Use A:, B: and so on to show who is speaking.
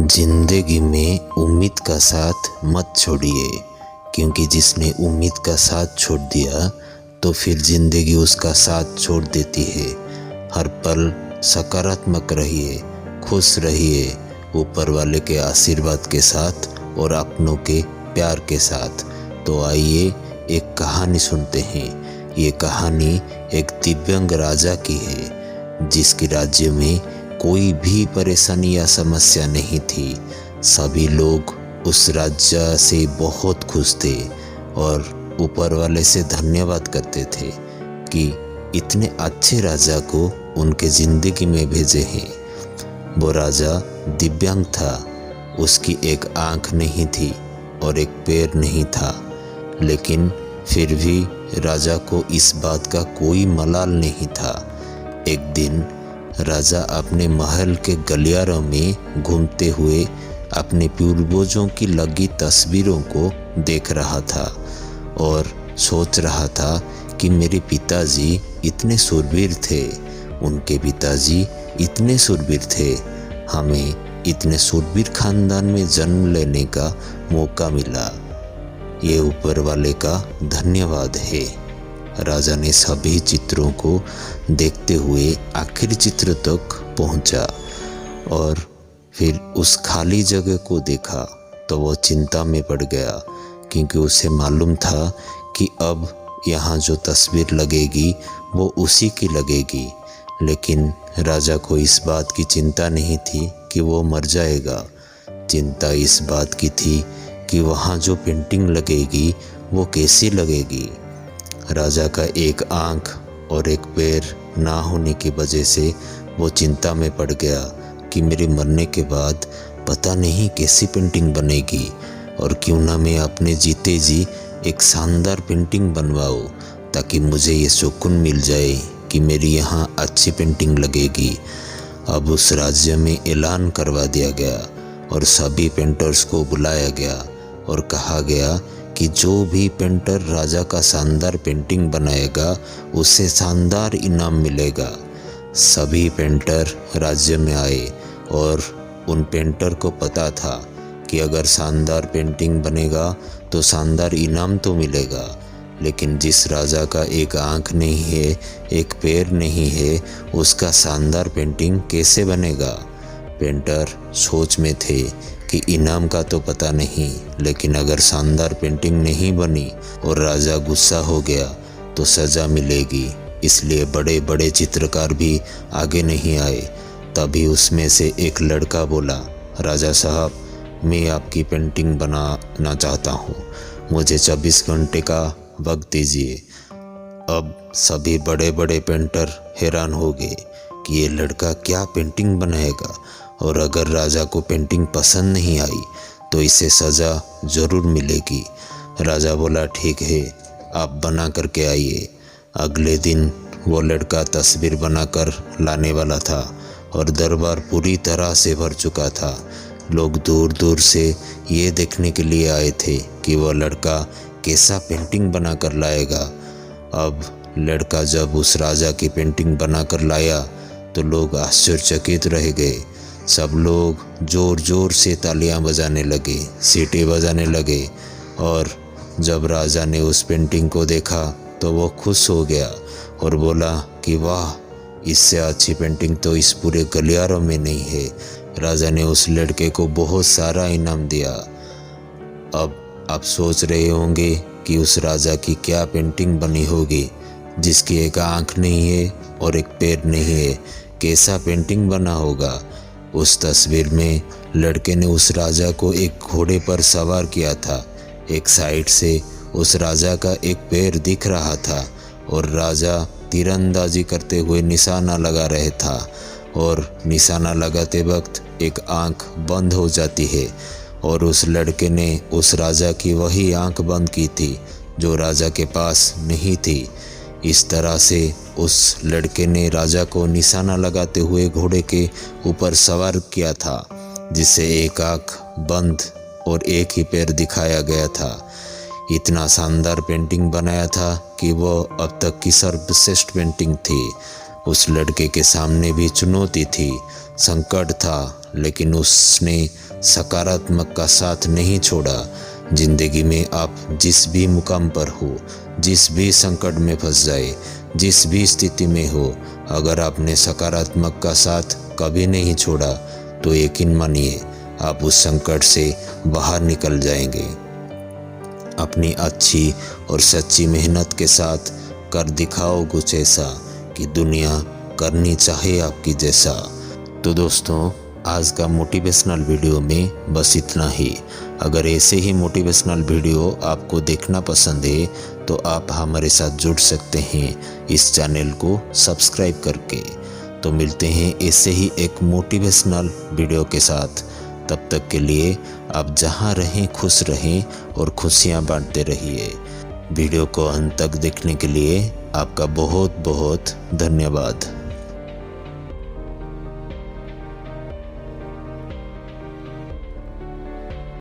A: जिंदगी में उम्मीद का साथ मत छोड़िए, क्योंकि जिसने उम्मीद का साथ छोड़ दिया तो फिर जिंदगी उसका साथ छोड़ देती है। हर पल सकारात्मक रहिए, खुश रहिए, ऊपर वाले के आशीर्वाद के साथ और अपनों के प्यार के साथ। तो आइए एक कहानी सुनते हैं। ये कहानी एक दिव्यांग राजा की है, जिसके राज्य में कोई भी परेशानी या समस्या नहीं थी। सभी लोग उस राज्य से बहुत खुश थे और ऊपर वाले से धन्यवाद करते थे कि इतने अच्छे राजा को उनके ज़िंदगी में भेजे हैं। वो राजा दिव्यांग था, उसकी एक आँख नहीं थी और एक पैर नहीं था, लेकिन फिर भी राजा को इस बात का कोई मलाल नहीं था। एक दिन राजा अपने महल के गलियारों में घूमते हुए अपने पूर्वजों की लगी तस्वीरों को देख रहा था और सोच रहा था कि मेरे पिताजी इतने शूरवीर थे, उनके पिताजी इतने शूरवीर थे, हमें इतने शूरवीर खानदान में जन्म लेने का मौका मिला। ये ऊपर वाले का धन्यवाद है। राजा ने सभी चित्रों को देखते हुए आखिरी चित्र तक पहुंचा और फिर उस खाली जगह को देखा तो वो चिंता में पड़ गया, क्योंकि उसे मालूम था कि अब यहाँ जो तस्वीर लगेगी वो उसी की लगेगी। लेकिन राजा को इस बात की चिंता नहीं थी कि वो मर जाएगा। चिंता इस बात की थी कि वहाँ जो पेंटिंग लगेगी वो कैसी लगेगी। राजा का एक आँख और एक पैर ना होने की वजह से वो चिंता में पड़ गया कि मेरे मरने के बाद पता नहीं कैसी पेंटिंग बनेगी, और क्यों ना मैं अपने जीते जी एक शानदार पेंटिंग बनवाऊँ, ताकि मुझे ये सुकून मिल जाए कि मेरी यहाँ अच्छी पेंटिंग लगेगी। अब उस राज्य में ऐलान करवा दिया गया और सभी पेंटर्स को बुलाया गया और कहा गया कि जो भी पेंटर राजा का शानदार पेंटिंग बनाएगा उसे शानदार इनाम मिलेगा। सभी पेंटर राज्य में आए और उन पेंटर को पता था कि अगर शानदार पेंटिंग बनेगा तो शानदार इनाम तो मिलेगा, लेकिन जिस राजा का एक आँख नहीं है, एक पैर नहीं है, उसका शानदार पेंटिंग कैसे बनेगा। पेंटर सोच में थे कि इनाम का तो पता नहीं, लेकिन अगर शानदार पेंटिंग नहीं बनी और राजा गुस्सा हो गया तो सज़ा मिलेगी। इसलिए बड़े बड़े चित्रकार भी आगे नहीं आए। तभी उसमें से एक लड़का बोला, राजा साहब, मैं आपकी पेंटिंग बनाना चाहता हूँ, मुझे 24 घंटे का वक्त दीजिए। अब सभी बड़े बड़े पेंटर हैरान हो गए कि ये लड़का क्या पेंटिंग बनाएगा, और अगर राजा को पेंटिंग पसंद नहीं आई तो इसे सज़ा ज़रूर मिलेगी। राजा बोला, ठीक है, आप बना करके आइए। अगले दिन वो लड़का तस्वीर बनाकर लाने वाला था और दरबार पूरी तरह से भर चुका था। लोग दूर दूर से ये देखने के लिए आए थे कि वो लड़का कैसा पेंटिंग बनाकर लाएगा। अब लड़का जब उस राजा की पेंटिंग बनाकर लाया तो लोग आश्चर्यचकित रह गए। सब लोग ज़ोर ज़ोर से तालियां बजाने लगे, सीटी बजाने लगे, और जब राजा ने उस पेंटिंग को देखा तो वो खुश हो गया और बोला कि वाह, इससे अच्छी पेंटिंग तो इस पूरे गलियारों में नहीं है। राजा ने उस लड़के को बहुत सारा इनाम दिया। अब आप सोच रहे होंगे कि उस राजा की क्या पेंटिंग बनी होगी, जिसकी एक आँख नहीं है और एक पैर नहीं है। कैसा पेंटिंग बना होगा। उस तस्वीर में लड़के ने उस राजा को एक घोड़े पर सवार किया था। एक साइड से उस राजा का एक पैर दिख रहा था और राजा तीरंदाजी करते हुए निशाना लगा रहा था, और निशाना लगाते वक्त एक आँख बंद हो जाती है, और उस लड़के ने उस राजा की वही आँख बंद की थी जो राजा के पास नहीं थी। इस तरह से उस लड़के ने राजा को निशाना लगाते हुए घोड़े के ऊपर सवार किया था, जिससे एक आँख बंद और एक ही पैर दिखाया गया था। इतना शानदार पेंटिंग बनाया था कि वो अब तक की सर्वश्रेष्ठ पेंटिंग थी। उस लड़के के सामने भी चुनौती थी, संकट था, लेकिन उसने सकारात्मक का साथ नहीं छोड़ा। जिंदगी में आप जिस भी मुकाम पर हो, जिस भी संकट में फंस जाए, जिस भी स्थिति में हो, अगर आपने सकारात्मक का साथ कभी नहीं छोड़ा तो यकीन मानिए आप उस संकट से बाहर निकल जाएंगे। अपनी अच्छी और सच्ची मेहनत के साथ कर दिखाओ कुछ ऐसा कि दुनिया करनी चाहे आपकी जैसा। तो दोस्तों, आज का मोटिवेशनल वीडियो में बस इतना ही। अगर ऐसे ही मोटिवेशनल वीडियो आपको देखना पसंद है तो आप हमारे साथ जुड़ सकते हैं इस चैनल को सब्सक्राइब करके। तो मिलते हैं ऐसे ही एक मोटिवेशनल वीडियो के साथ। तब तक के लिए आप जहां रहें खुश रहें और खुशियां बांटते रहिए। वीडियो को अंत तक देखने के लिए आपका बहुत बहुत धन्यवाद।